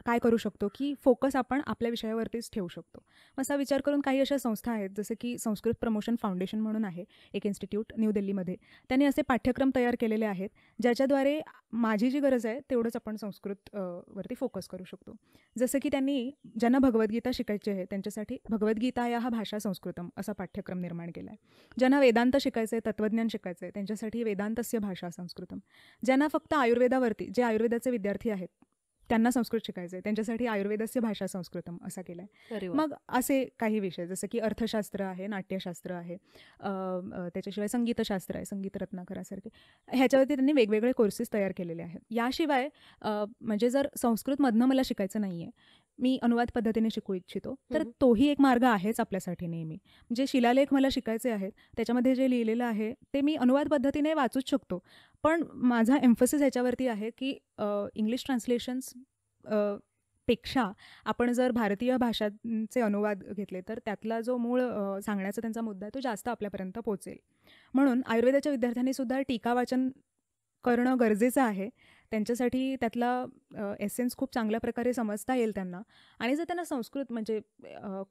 काय करू शकतो की फोकस आपण आपल्या विषयावरतीच ठेवू शकतो. मग असा विचार करून काही अशा संस्था आहेत जसं की संस्कृत प्रमोशन फाउंडेशन म्हणून आहे एक इन्स्टिट्यूट न्यू दिल्लीमध्ये. त्यांनी असे पाठ्यक्रम तयार केलेले आहेत ज्याच्याद्वारे माझी जी गरज आहे तेवढंच आपण संस्कृत वरती फोकस करू शकतो. जसं की त्यांनी ज्यांना भगवद्गीता शिकायची आहे त्यांच्यासाठी भगवद्गीता या हा भाषा संस्कृतम असा पाठ्यक्रम निर्माण केला आहे. ज्यांना वेदांत शिकायचं आहे, तत्त्वज्ञान शिकायचं आहे त्यांच्यासाठी वेदांतस्य भाषा संस्कृतम. ज्यांना फक्त आयुर्वेदावरती जे आयुर्वेदाचे विद्यार्थी आहेत त्यांना संस्कृत शिकायचं आहे त्यांच्यासाठी आयुर्वेदस्य भाषा संस्कृतम असा केला आहे. मग असे काही विषय जसं की अर्थशास्त्र आहे, नाट्यशास्त्र आहे, त्याच्याशिवाय संगीतशास्त्र आहे, संगीत रत्नाकरासारखे, ह्याच्यावरती त्यांनी वेगवेगळे कोर्सेस तयार केलेले आहेत. याशिवाय म्हणजे जर संस्कृतमधनं मला शिकायचं नाही आहे, मी अनुवाद पद्धतीने शिकू इच्छितो तर तोही एक मार्ग आहेच आपल्यासाठी नेहमी. म्हणजे शिलालेख मला शिकायचे आहेत त्याच्यामध्ये जे लिहिलेलं आहे ते मी अनुवाद पद्धतीने वाचूच शकतो, पण माझा एम्फसिस ह्याच्यावरती आहे की इंग्लिश ट्रान्सलेशन्स पेक्षा आपण जर भारतीय भाषांचे अनुवाद घेतले तर त्यातला जो मूळ सांगण्याचा त्यांचा मुद्दा आहे तो जास्त आपल्यापर्यंत पोहोचेल. म्हणून आयुर्वेदाच्या विद्यार्थ्यांनी सुद्धा टीका वाचन करणं गरजेचं आहे. त्यांच्यासाठी त्यातला एसेन्स खूप चांगल्या प्रकारे समजता येईल त्यांना. आणि जर त्यांना संस्कृत म्हणजे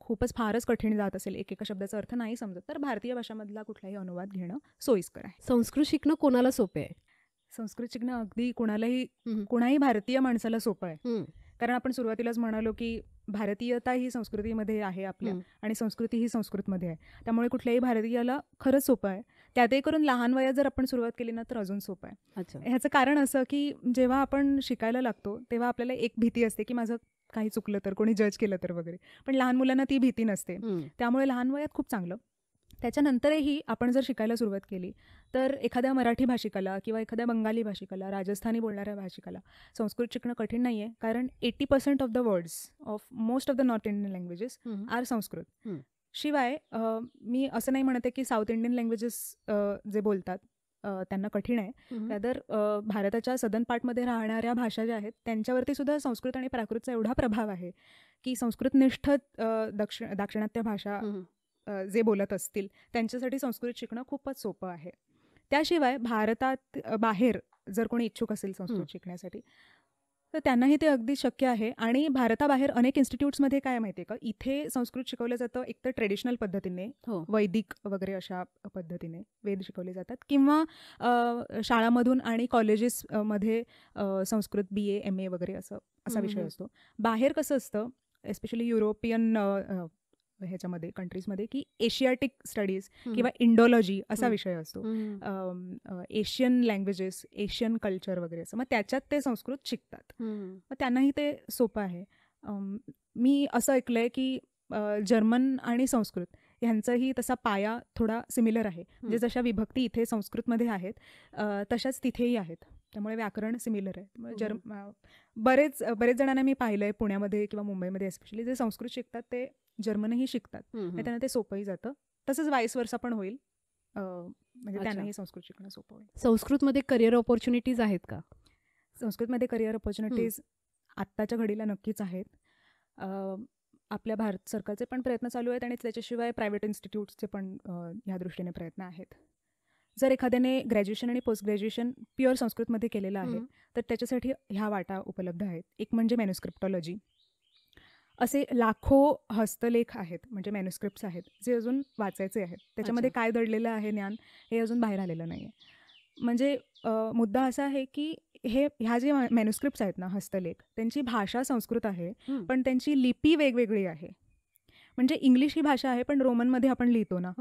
खूपच फारच कठीण जात असेल, एकेका शब्दाचा अर्थ नाही समजत, तर भारतीय भाषामधला कुठलाही अनुवाद घेणं सोयीस्कर आहे. संस्कृत शिकणं कोणाला सोपे आहे? संस्कृत शिकणं अगदी कोणाही भारतीय माणसाला सोपं आहे. कारण आपण सुरुवातीलाच म्हणालो की भारतीयता ही संस्कृतीमध्ये आहे आपल्या आणि संस्कृती ही संस्कृतमध्ये आहे. त्यामुळे कुठल्याही भारतीयाला खरंच सोपं आहे. त्यातही करून लहान वयात जर आपण सुरुवात केली ना तर अजून सोपं आहे. ह्याचं कारण असं की जेव्हा आपण शिकायला लागतो तेव्हा आपल्याला एक भीती असते की माझं काही चुकलं तर, कोणी जज केलं तर वगैरे, पण लहान मुलांना ती भीती नसते. त्यामुळे लहान वयात खूप चांगलं. त्याच्यानंतरही आपण जर शिकायला सुरुवात केली तर एखाद्या मराठी भाषिकाला किंवा एखाद्या बंगाली भाषिकाला, राजस्थानी बोलणाऱ्या भाषिकाला संस्कृत शिकणं कठीण नाही आहे. कारण 80% of the words of most of the North Indian languages are Sanskrit. शिवाय मी असं नाही म्हणत आहे की साऊथ इंडियन लँग्वेजेस जे बोलतात त्यांना कठीण आहे. तर भारताच्या सदर्न पार्टमध्ये राहणाऱ्या भाषा ज्या आहेत त्यांच्यावरती सुद्धा संस्कृत आणि प्राकृतचा एवढा प्रभाव आहे की संस्कृतनिष्ठ दाक्षिणात्य भाषा जे बोलत असतील त्यांच्यासाठी संस्कृत शिकणं खूपच सोपं आहे. त्याशिवाय भारतात बाहेर जर कोणी इच्छुक असेल संस्कृत शिकण्यासाठी तर त्यांनाही ते अगदी शक्य आहे. आणि भारताबाहेर अनेक इन्स्टिट्यूट्समध्ये काय माहिती आहे का, इथे संस्कृत शिकवलं जातं एकतर ट्रेडिशनल पद्धतीने, वैदिक वगैरे अशा पद्धतीने वेद शिकवले जातात, किंवा शाळामधून आणि कॉलेजेसमध्ये संस्कृत BA MA वगैरे असा विषय असतो. बाहेर कसं असतं, एस्पेशली युरोपियन ह्याच्यामध्ये कंट्रीजमध्ये की एशियाटिक स्टडीज हम्म. किंवा इंडोलॉजी असा हम्म. विषय असतो. हम्म. एशियन लँग्वेजेस, एशियन कल्चर वगैरे असं. मग त्याच्यात ते संस्कृत शिकतात. हम्म. मग त्यांनाही ते सोपं आहे. मी असं ऐकलं आहे की जर्मन आणि संस्कृत ह्यांचाही तसा पाया थोडा सिमिलर आहे. म्हणजे जशा विभक्ती इथे संस्कृतमध्ये आहेत तशाच तिथेही आहेत. त्यामुळे व्याकरण सिमिलर आहे. त्यामुळे बरेच जणांना मी पाहिलं आहे पुण्यामध्ये किंवा मुंबईमध्ये एस्पेशली जे संस्कृत शिकतात ते जर्मनही शिकतात. आणि त्यांना ते सोपंही जातं. तसंच वाईस वर्सा पण होईल. म्हणजे अच्छा. त्यांनाही संस्कृत शिकणं सोपं होईल. संस्कृतमध्ये करिअर ऑपॉर्च्युनिटीज आहेत का? संस्कृतमध्ये करिअर ऑपॉर्च्युनिटीज आत्ताच्या घडीला नक्कीच आहेत. आपल्या भारत सरकारचे पण प्रयत्न चालू आहेत आणि त्याच्याशिवाय प्रायव्हेट इन्स्टिट्यूट्सचे पण ह्या दृष्टीने प्रयत्न आहेत. जर एखाद्याने ग्रॅज्युएशन आणि पोस्ट ग्रॅज्युएशन प्युअर संस्कृतमध्ये केलेलं आहे तर त्याच्यासाठी ह्या वाटा उपलब्ध आहेत. एक म्हणजे मॅन्युस्क्रिप्टॉलॉजी. असे लाखो हस्तलेख आहेत, म्हणजे मॅन्युस्क्रिप्ट्स आहेत जे अजून वाचायचे आहेत. त्याच्यामध्ये काय दडलेलं आहे ज्ञान हे अजून बाहेर आलेलं नाही आहे. म्हणजे मुद्दा असा आहे की ह्या जे मॅन्युस्क्रिप्ट्स आहेत ना, हस्तलेख, त्यांची भाषा संस्कृत आहे पण त्यांची लिपी वेगवेगळी आहे. म्हणजे इंग्लिश ही भाषा आहे पण रोमनमध्ये आपण लिहितो ना,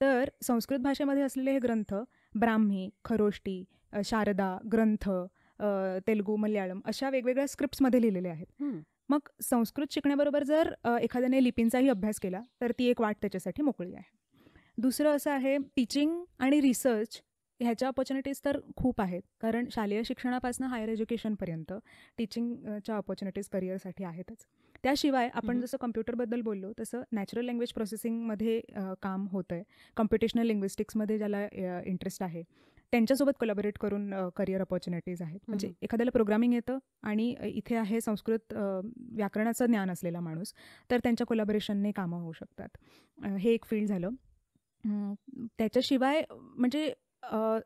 तर संस्कृत भाषेमध्ये असलेले हे ग्रंथ ब्राह्मी, खरोष्टी, शारदा ग्रंथ, तेलुगू, मल्याळम अशा वेगवेगळ्या स्क्रिप्ट्समध्ये लिहिलेले आहेत. मग संस्कृत शिकण्याबरोबर जर एखाद्याने लिपींचाही अभ्यास केला तर ती एक वाट त्याच्यासाठी मोकळी आहे. दुसरं असं आहे टीचिंग आणि रिसर्च ह्याच्या ऑपॉर्च्युनिटीज तर खूप आहेत. कारण शालेय शिक्षणापासून हायर एज्युकेशनपर्यंत टीचिंगच्या ऑपॉर्च्युनिटीज करिअरसाठी आहेतच. त्याशिवाय आपण जसं कम्प्युटरबद्दल बोललो तसं नॅचरल लँग्वेज प्रोसेसिंगमध्ये काम होतं आहे. कम्प्युटेशनल लिंग्विस्टिक्समध्ये ज्याला इंटरेस्ट आहे त्यांच्यासोबत कोलॅबोरेट करून करिअर ऑपॉर्च्युनिटीज आहेत. म्हणजे एखाद्याला प्रोग्रामिंग येतं आणि इथे आहे संस्कृत व्याकरणाचं ज्ञान असलेला माणूस, तर त्यांच्या कोलॅबोरेशनने कामं होऊ शकतात. हे एक फील्ड झालं. त्याच्याशिवाय म्हणजे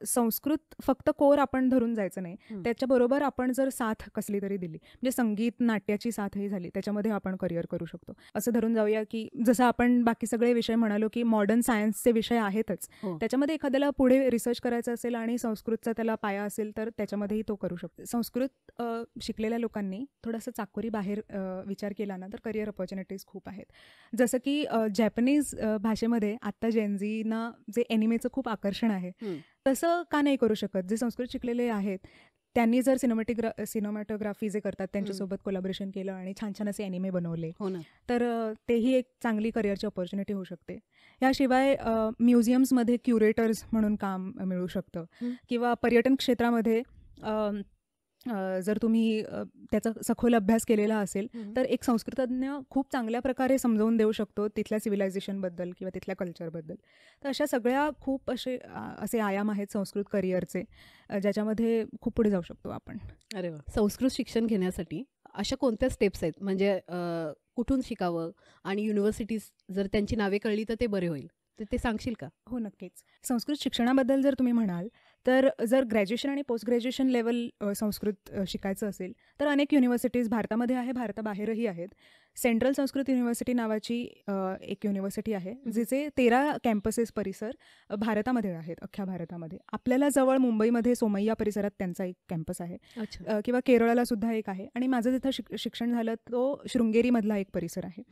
संस्कृत फक्त कोर आपण धरून जायचं नाही, त्याच्याबरोबर आपण जर साथ कसली तरी दिली, म्हणजे संगीत नाट्याची साथही झाली, त्याच्यामध्ये आपण करिअर करू शकतो. असं धरून जाऊया की जसं आपण बाकी सगळे विषय म्हणालो की मॉडर्न सायन्सचे विषय आहेतच, त्याच्यामध्ये एखाद्याला पुढे रिसर्च करायचं असेल आणि संस्कृतचा त्याला पाया असेल तर त्याच्यामध्येही तो करू शकतो. संस्कृत शिकलेल्या लोकांनी थोडंसं चाकोरी बाहेर विचार केला ना तर करिअर ऑपॉर्च्युनिटीज खूप आहेत. जसं की जॅपनीज भाषेमध्ये आत्ता जेनझीना जे एनिमेचं खूप आकर्षण आहे तसं का नाही करू शकत? जे संस्कृत शिकलेले आहेत त्यांनी जर सिनेमॅटोग्राफी जे करतात त्यांच्यासोबत कोलॅबोरेशन केलं आणि छान छान असे एनिमे बनवले तर तेही एक चांगली करिअरची ऑपॉर्च्युनिटी होऊ शकते. याशिवाय म्युझियम्समध्ये क्युरेटर्स म्हणून काम मिळू शकतं किंवा पर्यटन क्षेत्रामध्ये जर तुम्ही त्याचा सखोल अभ्यास केलेला असेल तर एक संस्कृतज्ञ खूप चांगल्या प्रकारे समजावून देऊ शकतो तिथल्या सिव्हिलायझेशनबद्दल किंवा तिथल्या कल्चरबद्दल. तर अशा सगळ्या खूप असे आयाम आहेत संस्कृत करिअरचे ज्याच्यामध्ये खूप पुढे जाऊ शकतो आपण. अरे वा. संस्कृत शिक्षण घेण्यासाठी अशा कोणत्या स्टेप्स आहेत, म्हणजे कुठून शिकावं आणि युनिव्हर्सिटीज जर त्यांची नावे कळली तर ते बरे होईल, तर ते सांगशील का? हो नक्कीच. संस्कृत शिक्षणाबद्दल जर तुम्ही म्हणाल तर जर ग्रॅज्युएशन आणि पोस्ट ग्रॅज्युएशन लेवल संस्कृत शिकायचं असेल तर अनेक युनिव्हर्सिटीज भारतामध्ये आहे, भारताबाहेरही आहेत. सेंट्रल संस्कृत युनिव्हर्सिटी नावाची एक युनिव्हर्सिटी आहे जिचे 13 कॅम्पसेस परिसर भारतामध्ये आहेत, अख्ख्या भारतामध्ये. आपल्याला जवळ मुंबईमध्ये सोमय्या परिसरात त्यांचा एक कॅम्पस आहे किंवा केरळला सुद्धा एक आहे आणि माझं जिथं शिक्षण झालं तो शृंगेरीमधला एक परिसर आहे,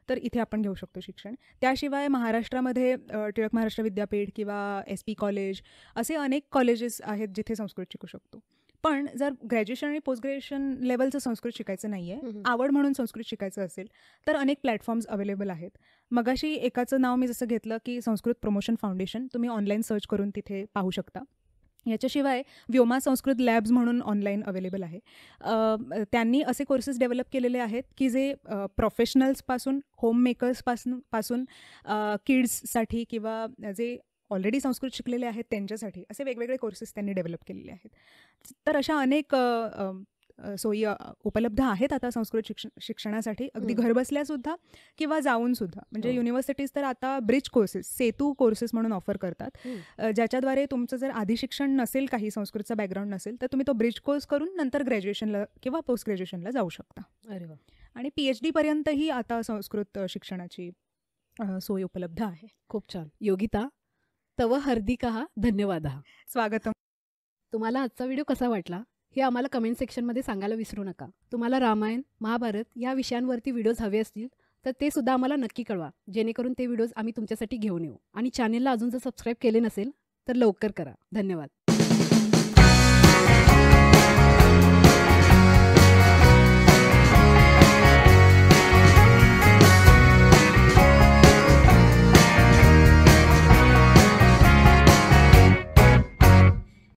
तर इथे आपण घेऊ शकतो शिक्षण. त्याशिवाय महाराष्ट्रामध्ये टिळक महाराष्ट्र विद्यापीठ किंवा SP कॉलेज असे अनेक कॉलेजेस आहेत जिथे संस्कृत शिकू शकतो. पण जर ग्रॅज्युएशन आणि पोस्ट ग्रॅज्युएशन लेवलचं संस्कृत शिकायचं नाही आहे, आवड म्हणून संस्कृत शिकायचं असेल तर अनेक प्लॅटफॉर्म्स अवेलेबल आहेत. मगाशी एकाचं नाव मी जसं घेतलं की संस्कृत प्रमोशन फाउंडेशन, तुम्ही ऑनलाईन सर्च करून तिथे पाहू शकता. याच्याशिवाय व्योमा संस्कृत लॅब्स म्हणून ऑनलाईन अवेलेबल आहे. त्यांनी असे कोर्सेस डेव्हलप केलेले आहेत की जे प्रोफेशनल्सपासून होममेकर्सपासून किड्ससाठी किंवा जे ऑलरेडी संस्कृत शिकलेले आहेत त्यांच्यासाठी असे वेगवेगळे कोर्सेस त्यांनी डेव्हलप केलेले आहेत. तर अशा अनेक सोयी उपलब्ध आहेत आता संस्कृत शिक्षणासाठी, अगदी घरबसल्यासुद्धा किंवा जाऊनसुद्धा. म्हणजे युनिव्हर्सिटीज तर आता ब्रिज कोर्सेस, सेतू कोर्सेस म्हणून ऑफर करतात, ज्याच्याद्वारे तुमचं जर आधी शिक्षण नसेल, काही संस्कृतचा बॅकग्राऊंड नसेल तर तुम्ही तो ब्रिज कोर्स करून नंतर ग्रॅज्युएशनला किंवा पोस्ट ग्रॅज्युएशनला जाऊ शकता. अरे वा. आणि PhD पर्यंतही आता संस्कृत शिक्षणाची सोय उपलब्ध आहे. खूप छान. योगिता, तव हार्दिकः धन्यवादः. स्वागतम. तुम्हाला आजचा व्हिडिओ कसा वाटला हे आम्हाला कमेंट सेक्शनमध्ये सांगायला विसरू नका. तुम्हाला रामायण, महाभारत या विषयांवरती व्हिडिओज हवे असतील तर ते सुद्धा आम्हाला नक्की कळवा, जेणेकरून ते व्हिडिओज आम्ही तुमच्यासाठी घेऊन येऊ. आणि चॅनेलला अजून जर सबस्क्राईब केले नसेल तर लवकर करा. धन्यवाद.